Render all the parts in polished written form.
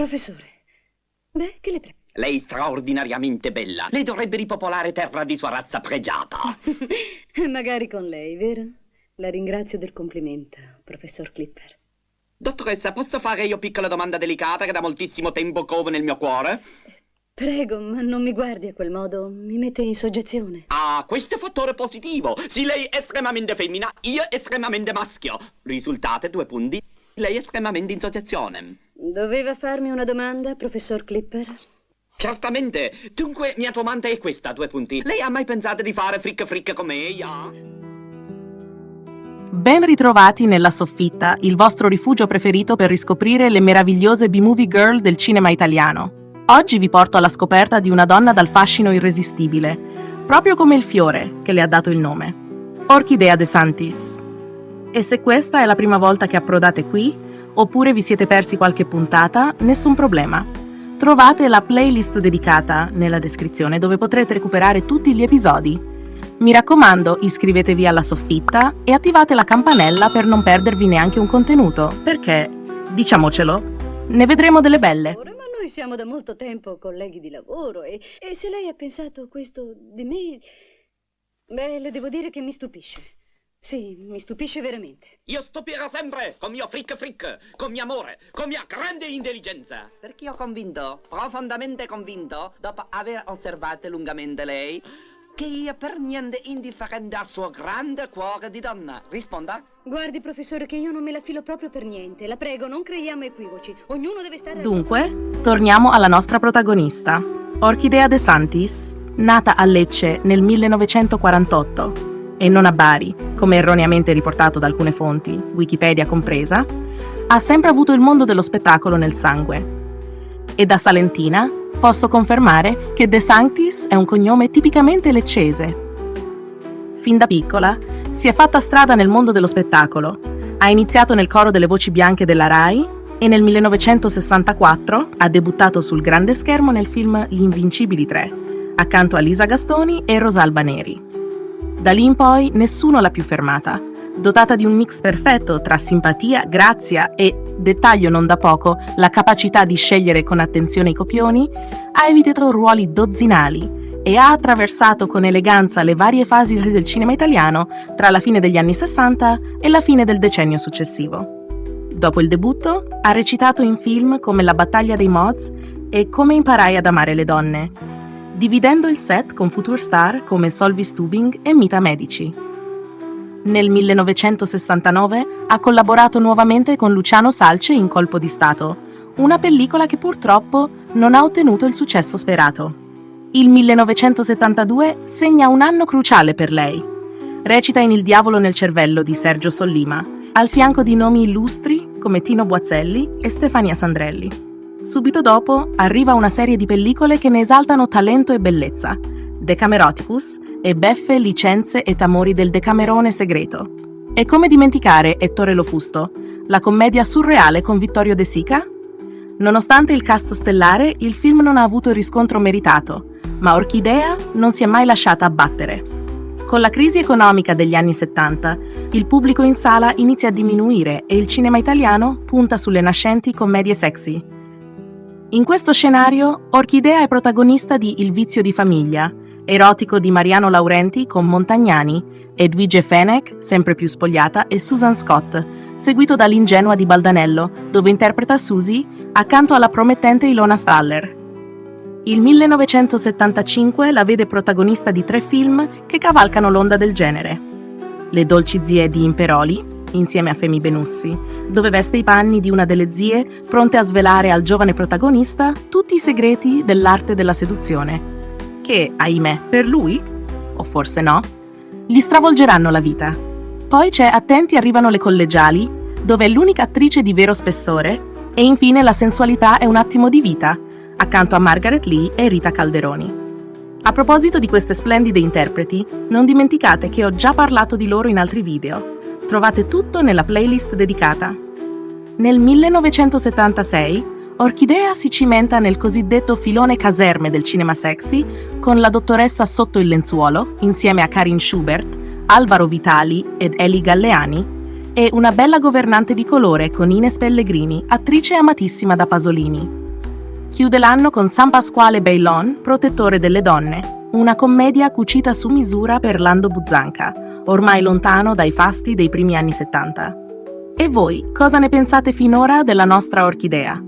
Professore, beh, che le prego? Lei è straordinariamente bella. Lei dovrebbe ripopolare terra di sua razza pregiata. Magari con lei, vero? La ringrazio del complimento, professor Clipper. Dottoressa, posso fare io piccola domanda delicata che da moltissimo tempo cove nel mio cuore? Prego, ma non mi guardi a quel modo, mi mette in soggezione. Ah, questo è fattore positivo. Sì, lei è estremamente femmina, io estremamente maschio. Risultate 2 punti. Lei è estremamente in soggezione. Doveva farmi una domanda, professor Clipper? Certamente. Dunque, mia domanda è questa, 2 punti. Lei ha mai pensato di fare fric come ella? Ben ritrovati nella Soffitta, il vostro rifugio preferito per riscoprire le meravigliose B-movie girl del cinema italiano. Oggi vi porto alla scoperta di una donna dal fascino irresistibile, proprio come il fiore che le ha dato il nome. Orchidea De Santis. E se questa è la prima volta che approdate qui, oppure vi siete persi qualche puntata, nessun problema. Trovate la playlist dedicata nella descrizione dove potrete recuperare tutti gli episodi. Mi raccomando, iscrivetevi alla Soffitta e attivate la campanella per non perdervi neanche un contenuto, perché, diciamocelo, ne vedremo delle belle. Ma noi siamo da molto tempo colleghi di lavoro e se lei ha pensato questo di me, beh, le devo dire che mi stupisce. Sì, mi stupisce veramente. Io stupirò sempre con mio fric, con mio amore, con mia grande intelligenza. Perché ho convinto, profondamente convinto, dopo aver osservato lungamente lei, che io per niente indifferente al suo grande cuore di donna. Risponda? Guardi, professore, che io non me la filo proprio per niente. La prego, non creiamo equivoci. Ognuno deve stare... Dunque, torniamo alla nostra protagonista. Orchidea De Santis, nata a Lecce nel 1948 e non a Bari, come erroneamente riportato da alcune fonti, Wikipedia compresa, ha sempre avuto il mondo dello spettacolo nel sangue. E da salentina posso confermare che De Sanctis è un cognome tipicamente leccese. Fin da piccola si è fatta strada nel mondo dello spettacolo. Ha iniziato nel coro delle voci bianche della Rai e nel 1964 ha debuttato sul grande schermo nel film Gli Invincibili 3, accanto a Lisa Gastoni e Rosalba Neri. Da lì in poi nessuno l'ha più fermata. Dotata di un mix perfetto tra simpatia, grazia e, dettaglio non da poco, la capacità di scegliere con attenzione i copioni, ha evitato ruoli dozzinali e ha attraversato con eleganza le varie fasi del cinema italiano tra la fine degli anni 60 e la fine del decennio successivo. Dopo il debutto, ha recitato in film come La battaglia dei Moz e Come imparai ad amare le donne, dividendo il set con future star come Solvi Stubing e Mita Medici. Nel 1969 ha collaborato nuovamente con Luciano Salce in Colpo di Stato, una pellicola che purtroppo non ha ottenuto il successo sperato. Il 1972 segna un anno cruciale per lei. Recita in Il diavolo nel cervello di Sergio Sollima, al fianco di nomi illustri come Tino Boazzelli e Stefania Sandrelli. Subito dopo arriva una serie di pellicole che ne esaltano talento e bellezza, Decameroticus e Beffe, licenze e tamori del Decamerone segreto. E come dimenticare Ettore Lo Fusto, la commedia surreale con Vittorio De Sica? Nonostante il cast stellare, il film non ha avuto il riscontro meritato, ma Orchidea non si è mai lasciata abbattere. Con la crisi economica degli anni 70, il pubblico in sala inizia a diminuire e il cinema italiano punta sulle nascenti commedie sexy. In questo scenario, Orchidea è protagonista di Il vizio di famiglia, erotico di Mariano Laurenti con Montagnani, Edwige Fenech, sempre più spogliata, e Susan Scott, seguito da L'Ingenua di Baldanello, dove interpreta Susie accanto alla promettente Ilona Staller. Il 1975 la vede protagonista di 3 film che cavalcano l'onda del genere. Le dolci zie di Imperoli, insieme a Femi Benussi, dove veste i panni di una delle zie pronte a svelare al giovane protagonista tutti i segreti dell'arte della seduzione, che, ahimè, per lui, o forse no, gli stravolgeranno la vita. Poi c'è Attenti arrivano le collegiali, dove è l'unica attrice di vero spessore, e infine La sensualità è un attimo di vita, accanto a Margaret Lee e Rita Calderoni. A proposito di queste splendide interpreti, non dimenticate che ho già parlato di loro in altri video. Trovate tutto nella playlist dedicata. Nel 1976, Orchidea si cimenta nel cosiddetto filone caserme del cinema sexy con La dottoressa sotto il lenzuolo, insieme a Karin Schubert, Alvaro Vitali ed Eli Galleani, e Una bella governante di colore con Ines Pellegrini, attrice amatissima da Pasolini. Chiude l'anno con San Pasquale Bailon, Protettore delle donne, una commedia cucita su misura per Lando Buzzanca, ormai lontano dai fasti dei primi anni 70. E voi, cosa ne pensate finora della nostra orchidea?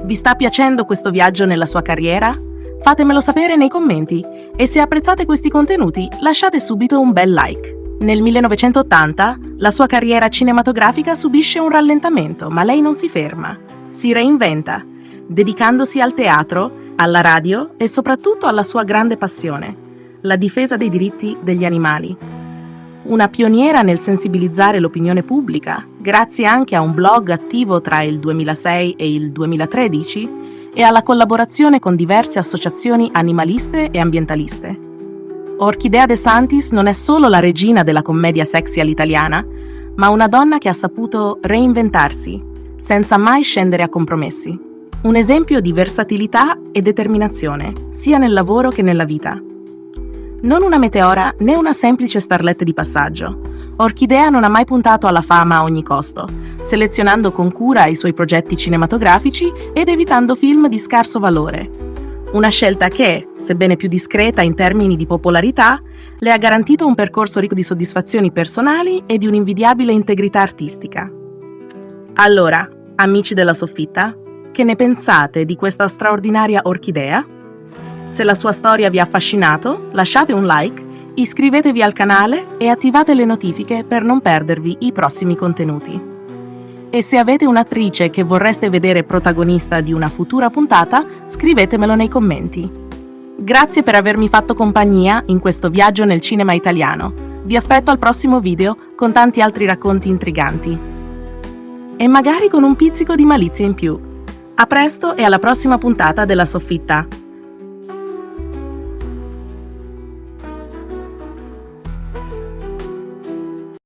Vi sta piacendo questo viaggio nella sua carriera? Fatemelo sapere nei commenti e se apprezzate questi contenuti lasciate subito un bel like. Nel 1980 la sua carriera cinematografica subisce un rallentamento, ma lei non si ferma, si reinventa, dedicandosi al teatro, alla radio e soprattutto alla sua grande passione, la difesa dei diritti degli animali. Una pioniera nel sensibilizzare l'opinione pubblica, grazie anche a un blog attivo tra il 2006 e il 2013 e alla collaborazione con diverse associazioni animaliste e ambientaliste. Orchidea De Santis non è solo la regina della commedia sexy all'italiana, ma una donna che ha saputo reinventarsi, senza mai scendere a compromessi. Un esempio di versatilità e determinazione, sia nel lavoro che nella vita. Non una meteora né una semplice starletta di passaggio, Orchidea non ha mai puntato alla fama a ogni costo, selezionando con cura i suoi progetti cinematografici ed evitando film di scarso valore. Una scelta che, sebbene più discreta in termini di popolarità, le ha garantito un percorso ricco di soddisfazioni personali e di un'invidiabile integrità artistica. Allora, amici della soffitta, che ne pensate di questa straordinaria orchidea? Se la sua storia vi ha affascinato, lasciate un like, iscrivetevi al canale e attivate le notifiche per non perdervi i prossimi contenuti. E se avete un'attrice che vorreste vedere protagonista di una futura puntata, scrivetemelo nei commenti. Grazie per avermi fatto compagnia in questo viaggio nel cinema italiano. Vi aspetto al prossimo video con tanti altri racconti intriganti. E magari con un pizzico di malizia in più. A presto e alla prossima puntata della Soffitta.